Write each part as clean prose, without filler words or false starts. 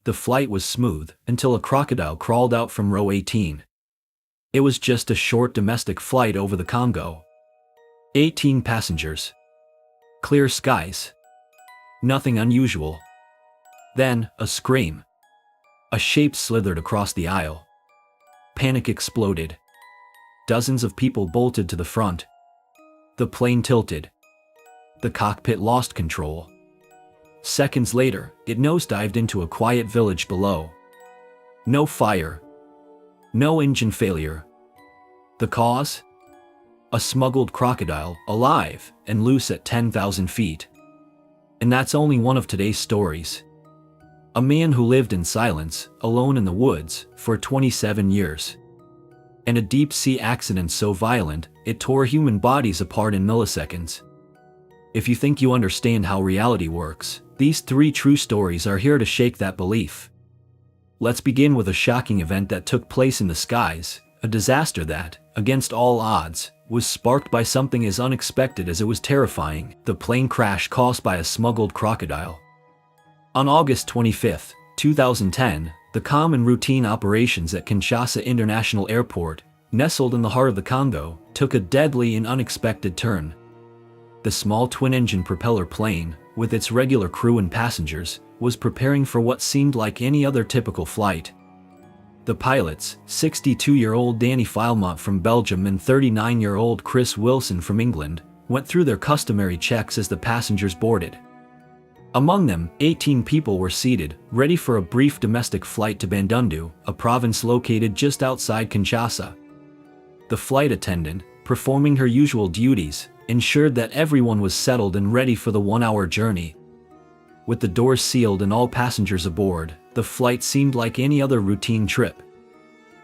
The flight was smooth until a crocodile crawled out from row 18. It was just a short domestic flight over the Congo. 18 passengers. Clear skies. Nothing unusual. Then, a scream. A shape slithered across the aisle. Panic exploded. Dozens of people bolted to the front. The plane tilted. The cockpit lost control. Seconds later, it nosedived into a quiet village below. No fire. No engine failure. The cause? A smuggled crocodile, alive and loose at 10,000 feet. And that's only one of today's stories. A man who lived in silence, alone in the woods, for 27 years. And a deep-sea accident so violent, it tore human bodies apart in milliseconds. If you think you understand how reality works, these 3 true stories are here to shake that belief. Let's begin with a shocking event that took place in the skies, a disaster that, against all odds, was sparked by something as unexpected as it was terrifying: the plane crash caused by a smuggled crocodile. On August 25, 2010, the calm and routine operations at Kinshasa International Airport, nestled in the heart of the Congo, took a deadly and unexpected turn. The small twin-engine propeller plane, with its regular crew and passengers, was preparing for what seemed like any other typical flight. The pilots, 62-year-old Danny Filemont from Belgium and 39-year-old Chris Wilson from England, went through their customary checks as the passengers boarded. Among them, 18 people were seated, ready for a brief domestic flight to Bandundu, a province located just outside Kinshasa. The flight attendant, performing her usual duties, ensured that everyone was settled and ready for the 1-hour journey. With the doors sealed and all passengers aboard, the flight seemed like any other routine trip.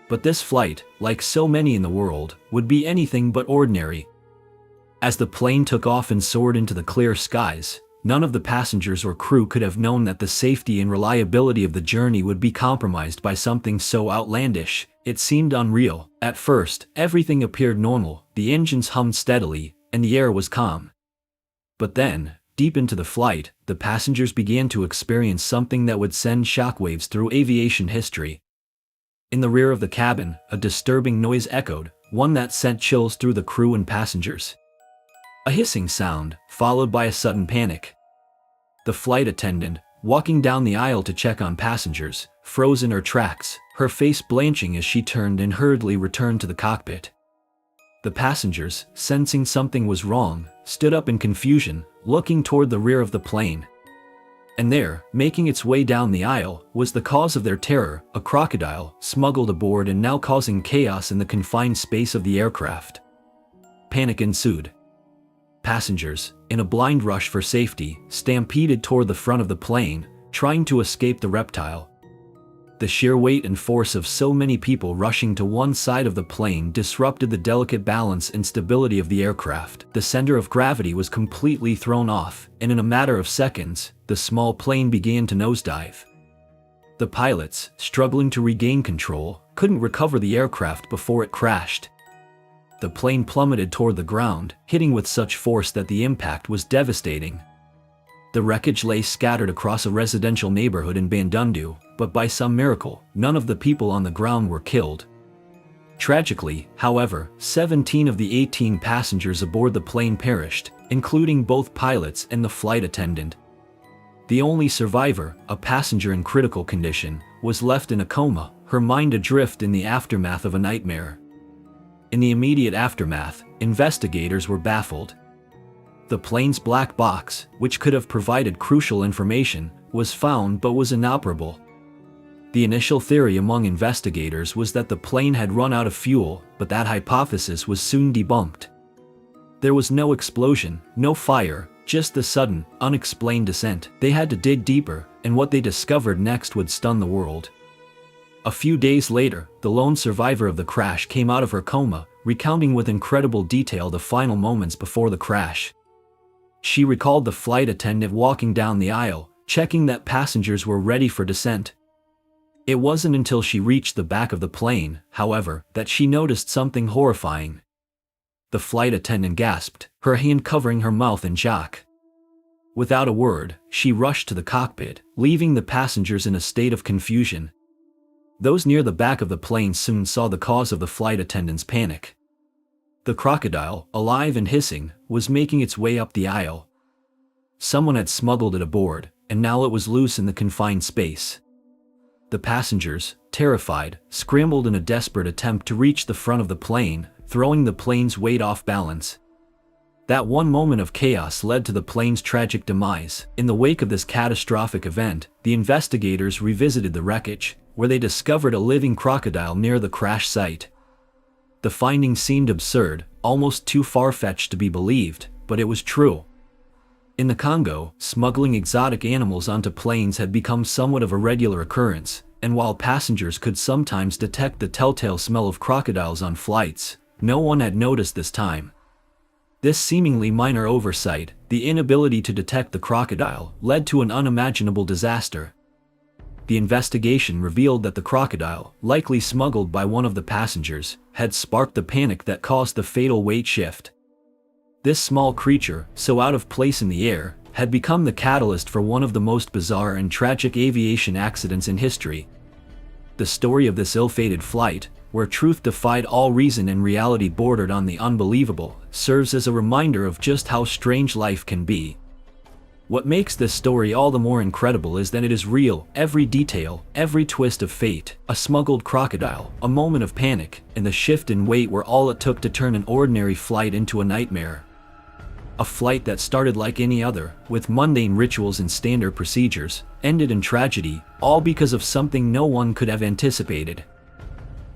But this flight, like so many in the world, would be anything but ordinary. As the plane took off and soared into the clear skies, none of the passengers or crew could have known that the safety and reliability of the journey would be compromised by something so outlandish. It seemed unreal. At first, everything appeared normal, the engines hummed steadily, and the air was calm. But then, deep into the flight, the passengers began to experience something that would send shockwaves through aviation history. In the rear of the cabin, a disturbing noise echoed, one that sent chills through the crew and passengers. A hissing sound, followed by a sudden panic. The flight attendant, walking down the aisle to check on passengers, froze in her tracks, her face blanching as she turned and hurriedly returned to the cockpit. The passengers, sensing something was wrong, stood up in confusion, looking toward the rear of the plane. And there, making its way down the aisle, was the cause of their terror: a crocodile, smuggled aboard and now causing chaos in the confined space of the aircraft. Panic ensued. Passengers, in a blind rush for safety, stampeded toward the front of the plane, trying to escape the reptile. The sheer weight and force of so many people rushing to one side of the plane disrupted the delicate balance and stability of the aircraft. The center of gravity was completely thrown off, and in a matter of seconds, the small plane began to nosedive. The pilots, struggling to regain control, couldn't recover the aircraft before it crashed. The plane plummeted toward the ground, hitting with such force that the impact was devastating. The wreckage lay scattered across a residential neighborhood in Bandundu, but by some miracle, none of the people on the ground were killed. Tragically, however, 17 of the 18 passengers aboard the plane perished, including both pilots and the flight attendant. The only survivor, a passenger in critical condition, was left in a coma, her mind adrift in the aftermath of a nightmare. In the immediate aftermath, investigators were baffled. The plane's black box, which could have provided crucial information, was found but was inoperable. The initial theory among investigators was that the plane had run out of fuel, but that hypothesis was soon debunked. There was no explosion, no fire, just the sudden, unexplained descent. They had to dig deeper, and what they discovered next would stun the world. A few days later, the lone survivor of the crash came out of her coma, recounting with incredible detail the final moments before the crash. She recalled the flight attendant walking down the aisle, checking that passengers were ready for descent. It wasn't until she reached the back of the plane, however, that she noticed something horrifying. The flight attendant gasped, her hand covering her mouth in shock. Without a word, she rushed to the cockpit, leaving the passengers in a state of confusion. Those near the back of the plane soon saw the cause of the flight attendants' panic. The crocodile, alive and hissing, was making its way up the aisle. Someone had smuggled it aboard, and now it was loose in the confined space. The passengers, terrified, scrambled in a desperate attempt to reach the front of the plane, throwing the plane's weight off balance. That one moment of chaos led to the plane's tragic demise. In the wake of this catastrophic event, the investigators revisited the wreckage, where they discovered a living crocodile near the crash site. The findings seemed absurd, almost too far-fetched to be believed, but it was true. In the Congo, smuggling exotic animals onto planes had become somewhat of a regular occurrence, and while passengers could sometimes detect the telltale smell of crocodiles on flights, no one had noticed this time. This seemingly minor oversight, the inability to detect the crocodile, led to an unimaginable disaster. The investigation revealed that the crocodile, likely smuggled by one of the passengers, had sparked the panic that caused the fatal weight shift. This small creature, so out of place in the air, had become the catalyst for one of the most bizarre and tragic aviation accidents in history. The story of this ill-fated flight, where truth defied all reason and reality bordered on the unbelievable, serves as a reminder of just how strange life can be. What makes this story all the more incredible is that it is real, every detail, every twist of fate. A smuggled crocodile, a moment of panic, and the shift in weight were all it took to turn an ordinary flight into a nightmare. A flight that started like any other, with mundane rituals and standard procedures, ended in tragedy, all because of something no one could have anticipated.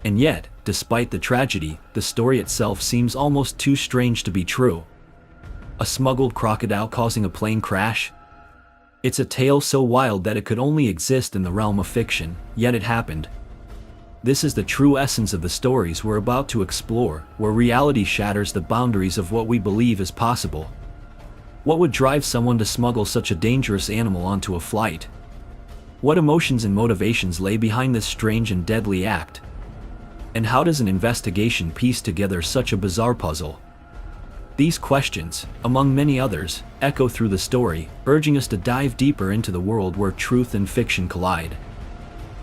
And yet, despite the tragedy, the story itself seems almost too strange to be true. A smuggled crocodile causing a plane crash? It's a tale so wild that it could only exist in the realm of fiction, yet it happened. This is the true essence of the stories we're about to explore, where reality shatters the boundaries of what we believe is possible. What would drive someone to smuggle such a dangerous animal onto a flight? What emotions and motivations lay behind this strange and deadly act? And how does an investigation piece together such a bizarre puzzle? These questions, among many others, echo through the story, urging us to dive deeper into the world where truth and fiction collide.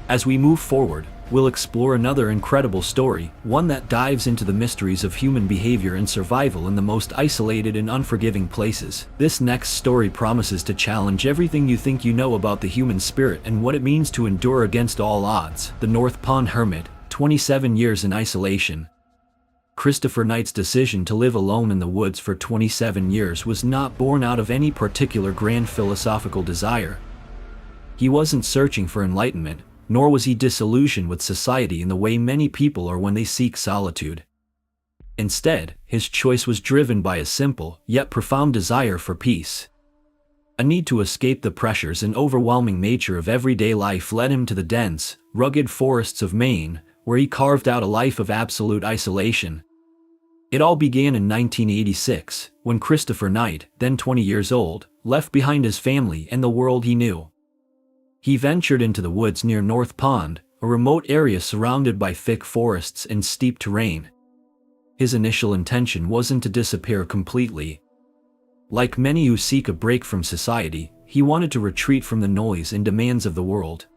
As we move forward, we'll explore another incredible story, one that dives into the mysteries of human behavior and survival in the most isolated and unforgiving places. This next story promises to challenge everything you think you know about the human spirit and what it means to endure against all odds. The North Pond Hermit, 27 years in isolation. Christopher Knight's decision to live alone in the woods for 27 years was not born out of any particular grand philosophical desire. He wasn't searching for enlightenment, nor was he disillusioned with society in the way many people are when they seek solitude. Instead, his choice was driven by a simple, yet profound desire for peace. A need to escape the pressures and overwhelming nature of everyday life led him to the dense, rugged forests of Maine, where he carved out a life of absolute isolation. It all began in 1986, when Christopher Knight, then 20 years old, left behind his family and the world he knew. He ventured into the woods near North Pond, a remote area surrounded by thick forests and steep terrain. His initial intention wasn't to disappear completely. Like many who seek a break from society, he wanted to retreat from the noise and demands of the world.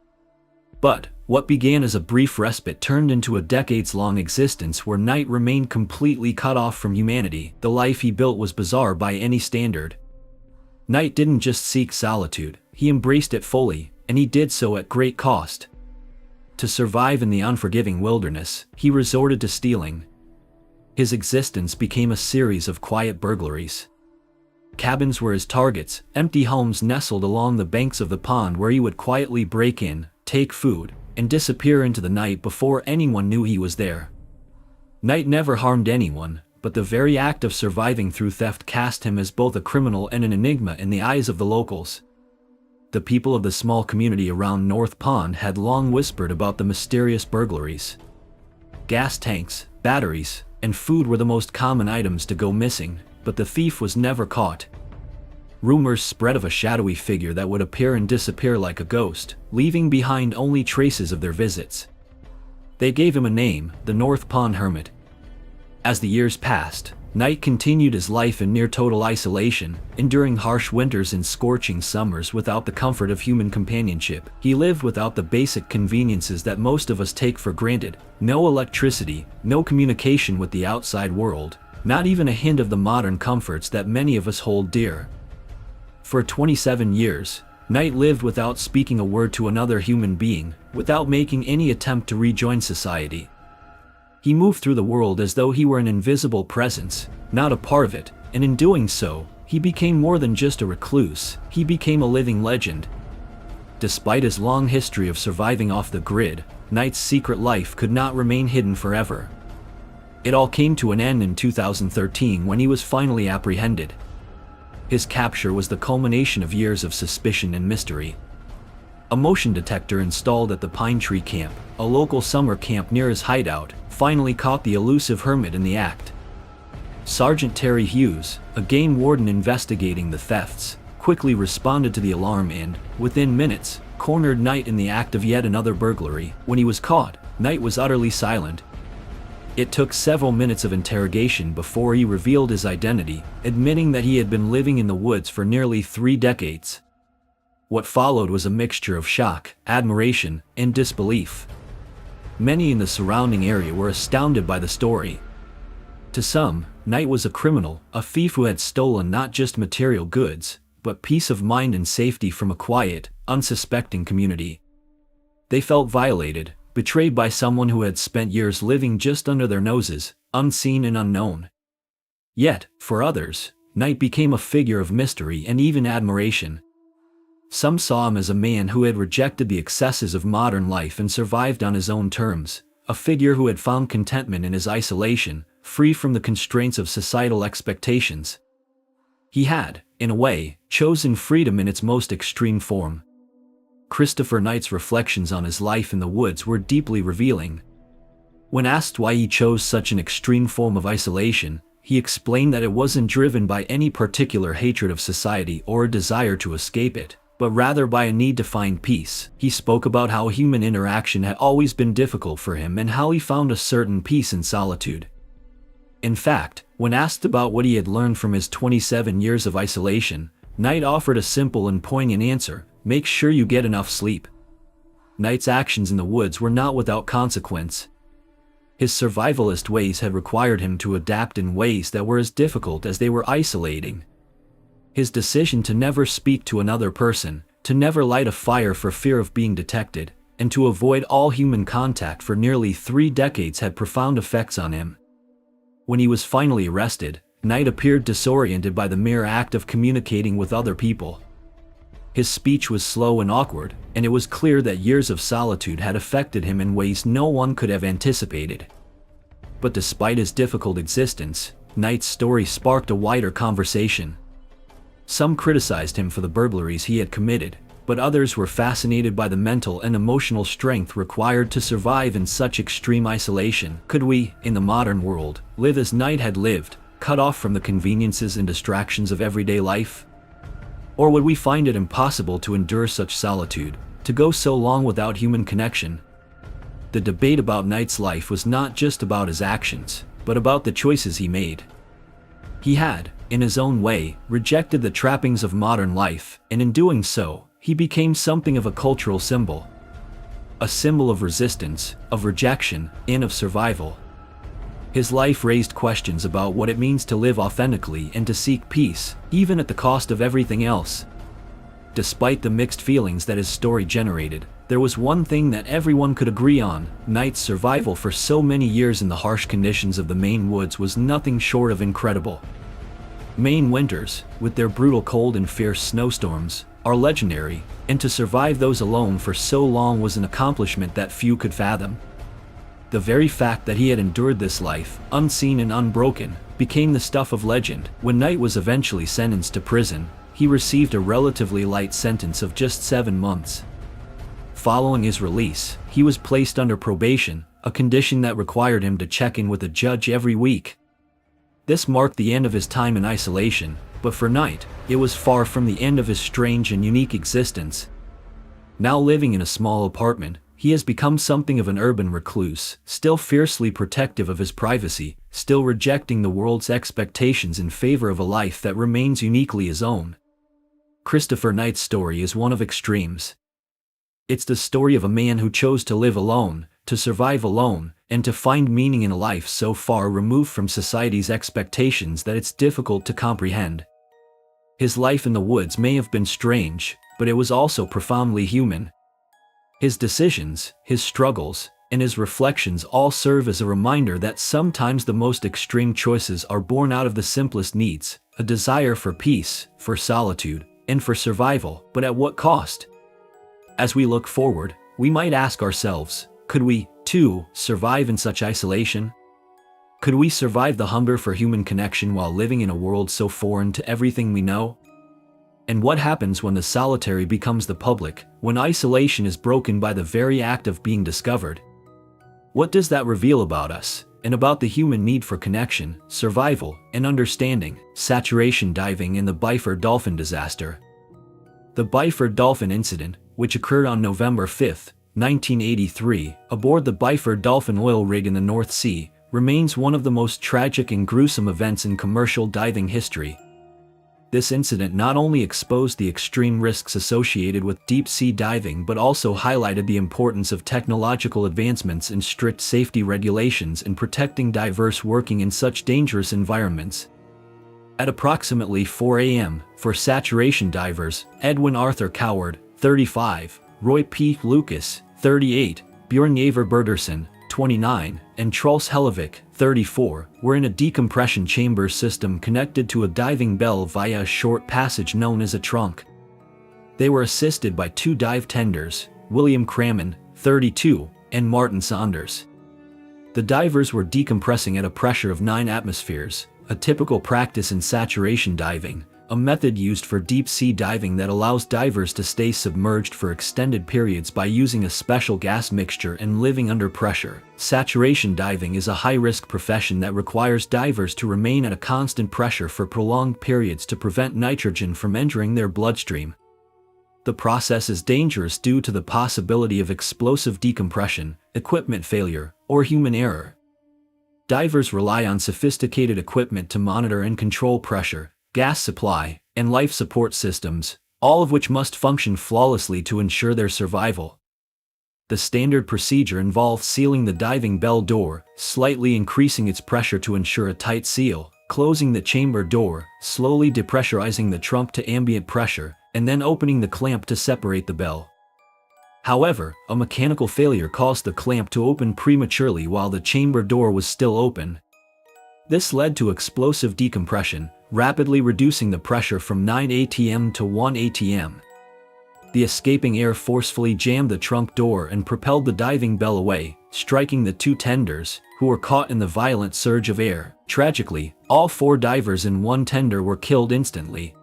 But what began as a brief respite turned into a decades-long existence where Knight remained completely cut off from humanity. The life he built was bizarre by any standard. Knight didn't just seek solitude, he embraced it fully, and he did so at great cost. To survive in the unforgiving wilderness, he resorted to stealing. His existence became a series of quiet burglaries. Cabins were his targets, empty homes nestled along the banks of the pond where he would quietly break in, take food, and disappear into the night before anyone knew he was there. Knight never harmed anyone, but the very act of surviving through theft cast him as both a criminal and an enigma in the eyes of the locals. The people of the small community around North Pond had long whispered about the mysterious burglaries. Gas tanks, batteries, and food were the most common items to go missing, but the thief was never caught. Rumors spread of a shadowy figure that would appear and disappear like a ghost, leaving behind only traces of their visits. They gave him a name, the North Pond Hermit. As the years passed, Knight continued his life in near-total isolation, enduring harsh winters and scorching summers without the comfort of human companionship. He lived without the basic conveniences that most of us take for granted: no electricity, no communication with the outside world, not even a hint of the modern comforts that many of us hold dear. For 27 years, Knight lived without speaking a word to another human being, without making any attempt to rejoin society. He moved through the world as though he were an invisible presence, not a part of it, and in doing so, he became more than just a recluse. He became a living legend. Despite his long history of surviving off the grid, Knight's secret life could not remain hidden forever. It all came to an end in 2013 when he was finally apprehended. His capture was the culmination of years of suspicion and mystery. A motion detector installed at the Pine Tree Camp, a local summer camp near his hideout, finally caught the elusive hermit in the act. Sergeant Terry Hughes, a game warden investigating the thefts, quickly responded to the alarm and, within minutes, cornered Knight in the act of yet another burglary. When he was caught, Knight was utterly silent. It took several minutes of interrogation before he revealed his identity, admitting that he had been living in the woods for nearly 3 decades. What followed was a mixture of shock, admiration, and disbelief. Many in the surrounding area were astounded by the story. To some, Knight was a criminal, a thief who had stolen not just material goods, but peace of mind and safety from a quiet, unsuspecting community. They felt violated, betrayed by someone who had spent years living just under their noses, unseen and unknown. Yet, for others, Knight became a figure of mystery and even admiration. Some saw him as a man who had rejected the excesses of modern life and survived on his own terms, a figure who had found contentment in his isolation, free from the constraints of societal expectations. He had, in a way, chosen freedom in its most extreme form. Christopher Knight's reflections on his life in the woods were deeply revealing. When asked why he chose such an extreme form of isolation, he explained that it wasn't driven by any particular hatred of society or a desire to escape it, but rather by a need to find peace. He spoke about how human interaction had always been difficult for him and how he found a certain peace in solitude. In fact, when asked about what he had learned from his 27 years of isolation, Knight offered a simple and poignant answer: make sure you get enough sleep. Knight's actions in the woods were not without consequence. His survivalist ways had required him to adapt in ways that were as difficult as they were isolating. His decision to never speak to another person, to never light a fire for fear of being detected, and to avoid all human contact for nearly 3 decades had profound effects on him. When he was finally arrested, Knight appeared disoriented by the mere act of communicating with other people. His speech was slow and awkward, and it was clear that years of solitude had affected him in ways no one could have anticipated. But despite his difficult existence, Knight's story sparked a wider conversation. Some criticized him for the burglaries he had committed, but others were fascinated by the mental and emotional strength required to survive in such extreme isolation. Could we, in the modern world, live as Knight had lived, cut off from the conveniences and distractions of everyday life? Or would we find it impossible to endure such solitude, to go so long without human connection? The debate about Knight's life was not just about his actions, but about the choices he made. He had, in his own way, rejected the trappings of modern life, and in doing so, he became something of a cultural symbol. A symbol of resistance, of rejection, and of survival. His life raised questions about what it means to live authentically and to seek peace, even at the cost of everything else. Despite the mixed feelings that his story generated, there was one thing that everyone could agree on: Knight's survival for so many years in the harsh conditions of the Maine woods was nothing short of incredible. Maine winters, with their brutal cold and fierce snowstorms, are legendary, and to survive those alone for so long was an accomplishment that few could fathom. The very fact that he had endured this life, unseen and unbroken, became the stuff of legend. When Knight was eventually sentenced to prison, he received a relatively light sentence of just 7 months. Following his release, he was placed under probation, a condition that required him to check in with a judge every week. This marked the end of his time in isolation, but for Knight, it was far from the end of his strange and unique existence. Now living in a small apartment, he has become something of an urban recluse, still fiercely protective of his privacy, still rejecting the world's expectations in favor of a life that remains uniquely his own. Christopher Knight's story is one of extremes. It's the story of a man who chose to live alone, to survive alone, and to find meaning in a life so far removed from society's expectations that it's difficult to comprehend. His life in the woods may have been strange, but it was also profoundly human. His decisions, his struggles, and his reflections all serve as a reminder that sometimes the most extreme choices are born out of the simplest needs, a desire for peace, for solitude, and for survival, but at what cost? As we look forward, we might ask ourselves, could we, too, survive in such isolation? Could we survive the hunger for human connection while living in a world so foreign to everything we know? And what happens when the solitary becomes the public, when isolation is broken by the very act of being discovered? What does that reveal about us, and about the human need for connection, survival, and understanding? Saturation diving in the Byford Dolphin disaster. The Byford Dolphin incident, which occurred on November 5, 1983, aboard the Byford Dolphin oil rig in the North Sea, remains one of the most tragic and gruesome events in commercial diving history. This incident not only exposed the extreme risks associated with deep-sea diving but also highlighted the importance of technological advancements and strict safety regulations in protecting divers working in such dangerous environments. At approximately 4 a.m., for saturation divers, Edwin Arthur Coward, 35, Roy P. Lucas, 38, Bjorn Javer Berdersen, 29, and Truls Hellevik, 34, were in a decompression chamber system connected to a diving bell via a short passage known as a trunk. They were assisted by two dive tenders, William Cramen, 32, and Martin Saunders. The divers were decompressing at a pressure of 9 atmospheres, a typical practice in saturation diving, a method used for deep-sea diving that allows divers to stay submerged for extended periods by using a special gas mixture and living under pressure. Saturation diving is a high-risk profession that requires divers to remain at a constant pressure for prolonged periods to prevent nitrogen from entering their bloodstream. The process is dangerous due to the possibility of explosive decompression, equipment failure, or human error. Divers rely on sophisticated equipment to monitor and control pressure, gas supply, and life support systems, all of which must function flawlessly to ensure their survival. The standard procedure involves sealing the diving bell door, slightly increasing its pressure to ensure a tight seal, closing the chamber door, slowly depressurizing the trunk to ambient pressure, and then opening the clamp to separate the bell. However, a mechanical failure caused the clamp to open prematurely while the chamber door was still open. This led to explosive decompression, rapidly reducing the pressure from 9 atm to 1 atm. The escaping air forcefully jammed the trunk door and propelled the diving bell away, striking the two tenders, who were caught in the violent surge of air. Tragically, all 4 divers in one tender were killed instantly.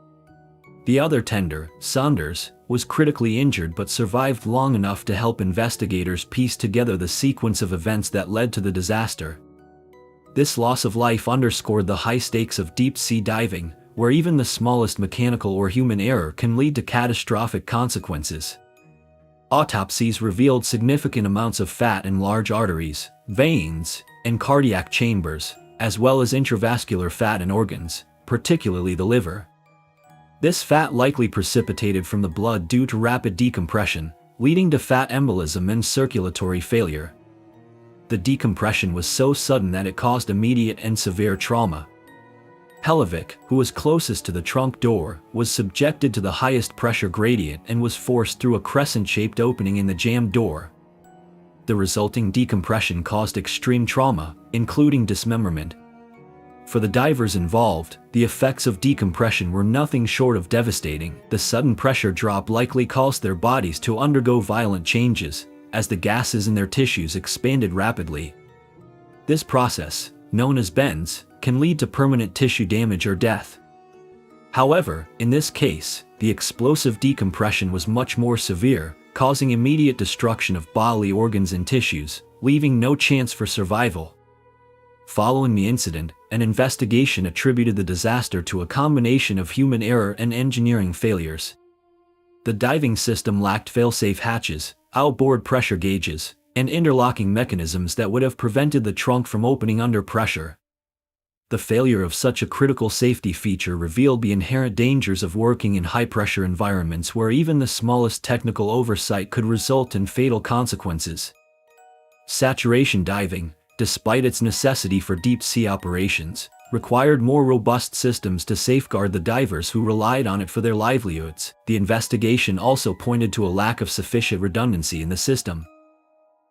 The other tender, Saunders, was critically injured but survived long enough to help investigators piece together the sequence of events that led to the disaster. This loss of life underscored the high stakes of deep-sea diving, where even the smallest mechanical or human error can lead to catastrophic consequences. Autopsies revealed significant amounts of fat in large arteries, veins, and cardiac chambers, as well as intravascular fat in organs, particularly the liver. This fat likely precipitated from the blood due to rapid decompression, leading to fat embolism and circulatory failure. The decompression was so sudden that it caused immediate and severe trauma. Hellevik, who was closest to the trunk door, was subjected to the highest pressure gradient and was forced through a crescent-shaped opening in the jammed door. The resulting decompression caused extreme trauma, including dismemberment. For the divers involved, the effects of decompression were nothing short of devastating. The sudden pressure drop likely caused their bodies to undergo violent changes, as the gases in their tissues expanded rapidly. This process, known as bends, can lead to permanent tissue damage or death. However, in this case, the explosive decompression was much more severe, causing immediate destruction of bodily organs and tissues, leaving no chance for survival. Following the incident, an investigation attributed the disaster to a combination of human error and engineering failures. The diving system lacked fail-safe hatches, outboard pressure gauges, and interlocking mechanisms that would have prevented the trunk from opening under pressure. The failure of such a critical safety feature revealed the inherent dangers of working in high-pressure environments where even the smallest technical oversight could result in fatal consequences. Saturation diving, despite its necessity for deep-sea operations, required more robust systems to safeguard the divers who relied on it for their livelihoods. The investigation also pointed to a lack of sufficient redundancy in the system.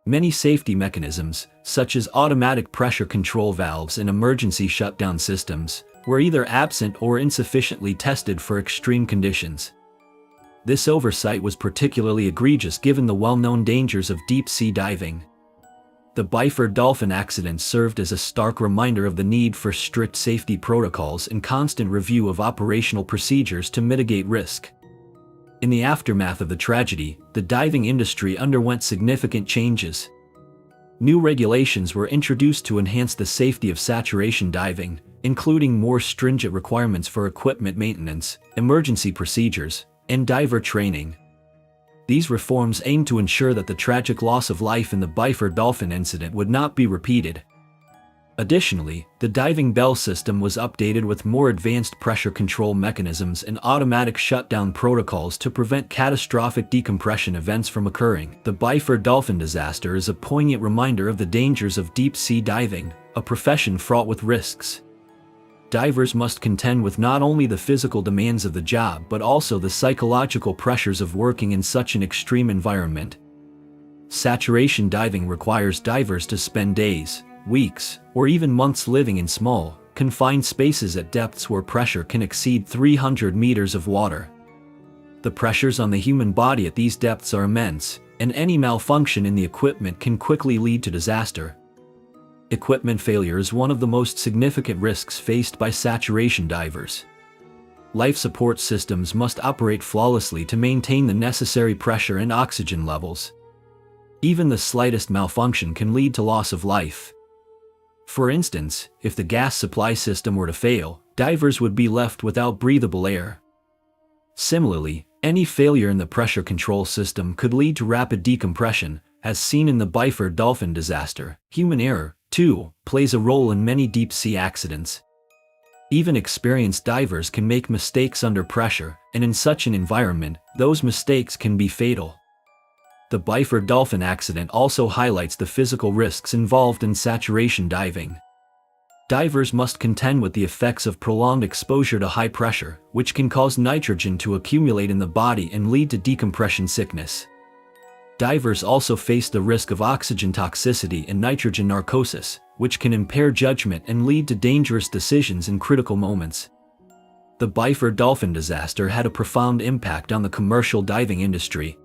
Many safety mechanisms, such as automatic pressure control valves and emergency shutdown systems, were either absent or insufficiently tested for extreme conditions. This oversight was particularly egregious given the well-known dangers of deep-sea diving. The Byford Dolphin accident served as a stark reminder of the need for strict safety protocols and constant review of operational procedures to mitigate risk. In the aftermath of the tragedy, the diving industry underwent significant changes. New regulations were introduced to enhance the safety of saturation diving, including more stringent requirements for equipment maintenance, emergency procedures, and diver training. These reforms aimed to ensure that the tragic loss of life in the Byford Dolphin incident would not be repeated. Additionally, the diving bell system was updated with more advanced pressure control mechanisms and automatic shutdown protocols to prevent catastrophic decompression events from occurring. The Byford Dolphin disaster is a poignant reminder of the dangers of deep-sea diving, a profession fraught with risks. Divers must contend with not only the physical demands of the job but also the psychological pressures of working in such an extreme environment. Saturation diving requires divers to spend days, weeks, or even months living in small, confined spaces at depths where pressure can exceed 300 meters of water. The pressures on the human body at these depths are immense, and any malfunction in the equipment can quickly lead to disaster. Equipment failure is one of the most significant risks faced by saturation divers. Life support systems must operate flawlessly to maintain the necessary pressure and oxygen levels. Even the slightest malfunction can lead to loss of life. For instance, if the gas supply system were to fail, divers would be left without breathable air. Similarly, any failure in the pressure control system could lead to rapid decompression, as seen in the Byford Dolphin disaster. Human error, too, plays a role in many deep-sea accidents. Even experienced divers can make mistakes under pressure, and in such an environment, those mistakes can be fatal. The Byford Dolphin accident also highlights the physical risks involved in saturation diving. Divers must contend with the effects of prolonged exposure to high pressure, which can cause nitrogen to accumulate in the body and lead to decompression sickness. Divers also face the risk of oxygen toxicity and nitrogen narcosis, which can impair judgment and lead to dangerous decisions in critical moments. The Byford Dolphin disaster had a profound impact on the commercial diving industry.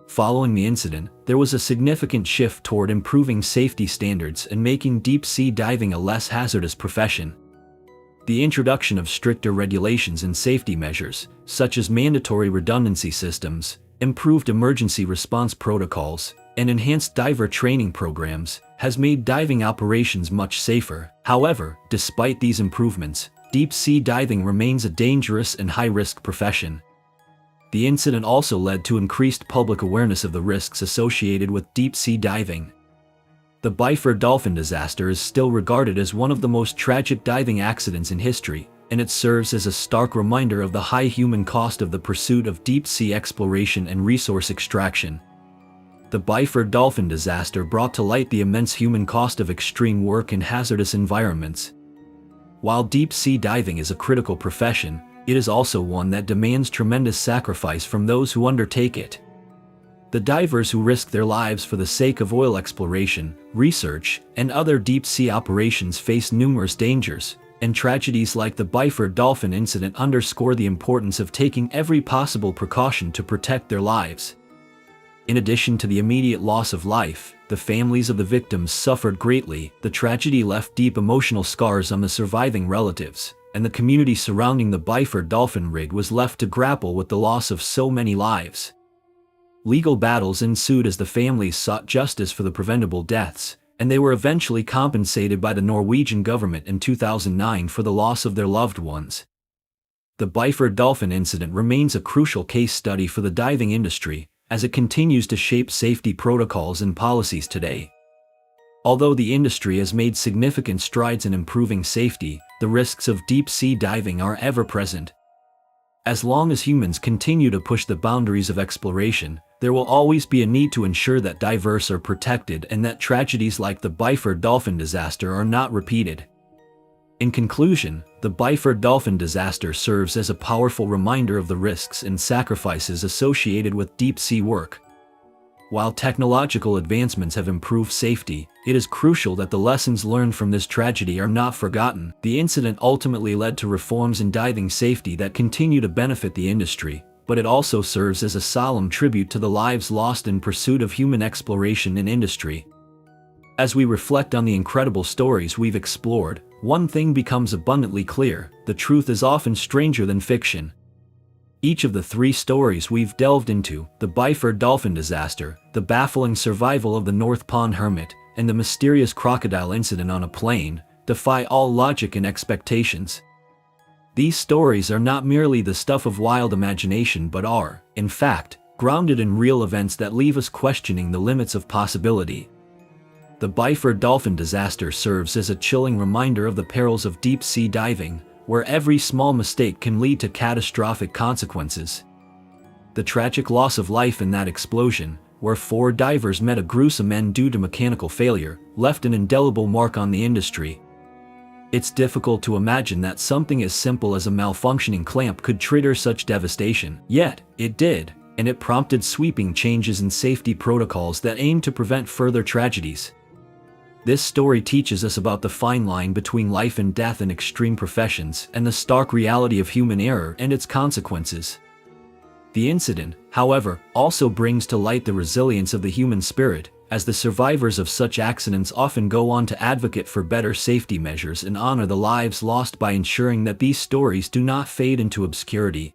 Following the incident, there was a significant shift toward improving safety standards and making deep-sea diving a less hazardous profession. The introduction of stricter regulations and safety measures, such as mandatory redundancy systems, improved emergency response protocols, and enhanced diver training programs, has made diving operations much safer. However, despite these improvements, deep-sea diving remains a dangerous and high-risk profession. The incident also led to increased public awareness of the risks associated with deep-sea diving. The Byford Dolphin disaster is still regarded as one of the most tragic diving accidents in history, and it serves as a stark reminder of the high human cost of the pursuit of deep-sea exploration and resource extraction. The Byford Dolphin disaster brought to light the immense human cost of extreme work in hazardous environments. While deep-sea diving is a critical profession, it is also one that demands tremendous sacrifice from those who undertake it. The divers who risk their lives for the sake of oil exploration, research, and other deep-sea operations face numerous dangers, and tragedies like the Byford Dolphin incident underscore the importance of taking every possible precaution to protect their lives. In addition to the immediate loss of life, the families of the victims suffered greatly. The tragedy left deep emotional scars on the surviving relatives, and the community surrounding the Byford Dolphin rig was left to grapple with the loss of so many lives. Legal battles ensued as the families sought justice for the preventable deaths, and they were eventually compensated by the Norwegian government in 2009 for the loss of their loved ones. The Byford Dolphin incident remains a crucial case study for the diving industry, as it continues to shape safety protocols and policies today. Although the industry has made significant strides in improving safety, the risks of deep-sea diving are ever present. As long as humans continue to push the boundaries of exploration, there will always be a need to ensure that divers are protected and that tragedies like the Byford Dolphin disaster are not repeated. In conclusion, the Byford Dolphin disaster serves as a powerful reminder of the risks and sacrifices associated with deep-sea work. While technological advancements have improved safety, it is crucial that the lessons learned from this tragedy are not forgotten. The incident ultimately led to reforms in diving safety that continue to benefit the industry, but it also serves as a solemn tribute to the lives lost in pursuit of human exploration and industry. As we reflect on the incredible stories we've explored, one thing becomes abundantly clear: the truth is often stranger than fiction. Each of the three stories we've delved into, the Byford Dolphin disaster, the baffling survival of the North Pond Hermit, and the mysterious crocodile incident on a plane, defy all logic and expectations. These stories are not merely the stuff of wild imagination but are, in fact, grounded in real events that leave us questioning the limits of possibility. The Byford Dolphin disaster serves as a chilling reminder of the perils of deep-sea diving, where every small mistake can lead to catastrophic consequences. The tragic loss of life in that explosion, where 4 divers met a gruesome end due to mechanical failure, left an indelible mark on the industry. It's difficult to imagine that something as simple as a malfunctioning clamp could trigger such devastation. Yet, it did, and it prompted sweeping changes in safety protocols that aim to prevent further tragedies. This story teaches us about the fine line between life and death in extreme professions and the stark reality of human error and its consequences. The incident, however, also brings to light the resilience of the human spirit, as the survivors of such accidents often go on to advocate for better safety measures and honor the lives lost by ensuring that these stories do not fade into obscurity.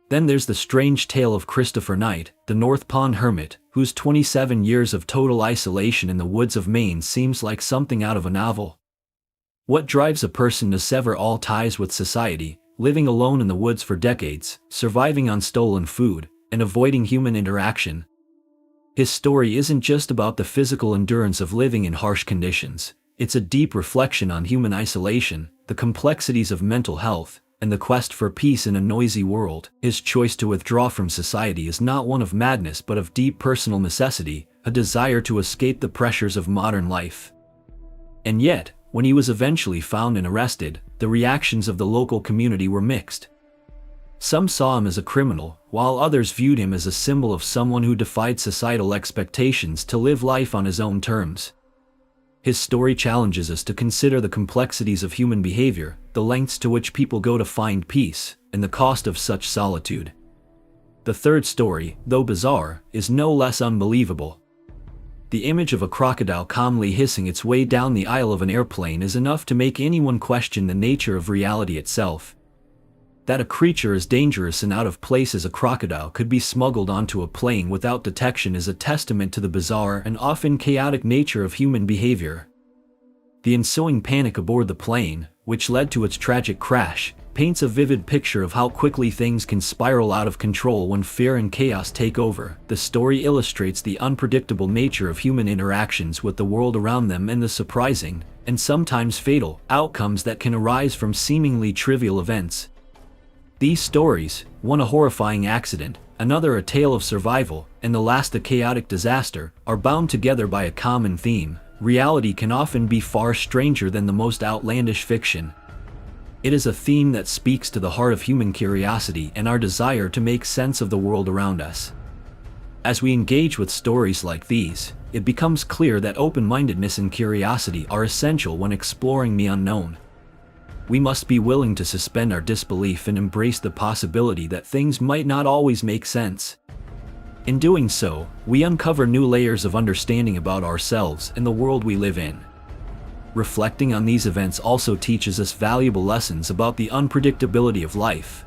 Then there's the strange tale of Christopher Knight, the North Pond Hermit, whose 27 years of total isolation in the woods of Maine seems like something out of a novel. What drives a person to sever all ties with society, living alone in the woods for decades, surviving on stolen food, and avoiding human interaction? His story isn't just about the physical endurance of living in harsh conditions. It's a deep reflection on human isolation, the complexities of mental health, and the quest for peace in a noisy world. His choice to withdraw from society is not one of madness but of deep personal necessity, a desire to escape the pressures of modern life. And yet, when he was eventually found and arrested, the reactions of the local community were mixed. Some saw him as a criminal, while others viewed him as a symbol of someone who defied societal expectations to live life on his own terms. His story challenges us to consider the complexities of human behavior, the lengths to which people go to find peace, and the cost of such solitude. The third story, though bizarre, is no less unbelievable. The image of a crocodile calmly hissing its way down the aisle of an airplane is enough to make anyone question the nature of reality itself. That a creature as dangerous and out of place as a crocodile could be smuggled onto a plane without detection is a testament to the bizarre and often chaotic nature of human behavior. The ensuing panic aboard the plane, which led to its tragic crash, paints a vivid picture of how quickly things can spiral out of control when fear and chaos take over. The story illustrates the unpredictable nature of human interactions with the world around them and the surprising, and sometimes fatal, outcomes that can arise from seemingly trivial events. These stories, one a horrifying accident, another a tale of survival, and the last a chaotic disaster, are bound together by a common theme. Reality can often be far stranger than the most outlandish fiction. It is a theme that speaks to the heart of human curiosity and our desire to make sense of the world around us. As we engage with stories like these, it becomes clear that open-mindedness and curiosity are essential when exploring the unknown. We must be willing to suspend our disbelief and embrace the possibility that things might not always make sense. In doing so, we uncover new layers of understanding about ourselves and the world we live in. Reflecting on these events also teaches us valuable lessons about the unpredictability of life.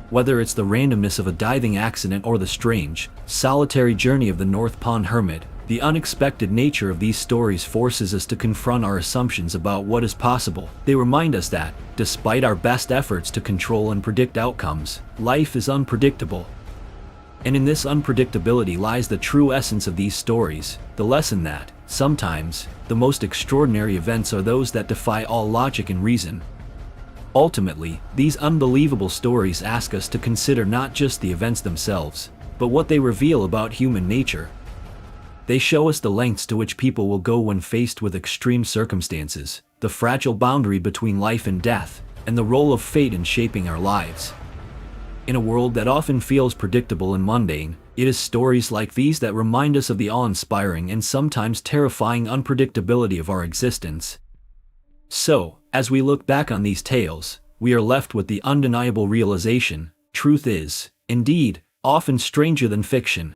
Whether it's the randomness of a diving accident or the strange, solitary journey of the North Pond Hermit, the unexpected nature of these stories forces us to confront our assumptions about what is possible. They remind us that, despite our best efforts to control and predict outcomes, life is unpredictable. And in this unpredictability lies the true essence of these stories, the lesson that, sometimes, the most extraordinary events are those that defy all logic and reason. Ultimately, these unbelievable stories ask us to consider not just the events themselves, but what they reveal about human nature. They show us the lengths to which people will go when faced with extreme circumstances, the fragile boundary between life and death, and the role of fate in shaping our lives. In a world that often feels predictable and mundane, it is stories like these that remind us of the awe-inspiring and sometimes terrifying unpredictability of our existence. So, as we look back on these tales, we are left with the undeniable realization: truth is, indeed, often stranger than fiction.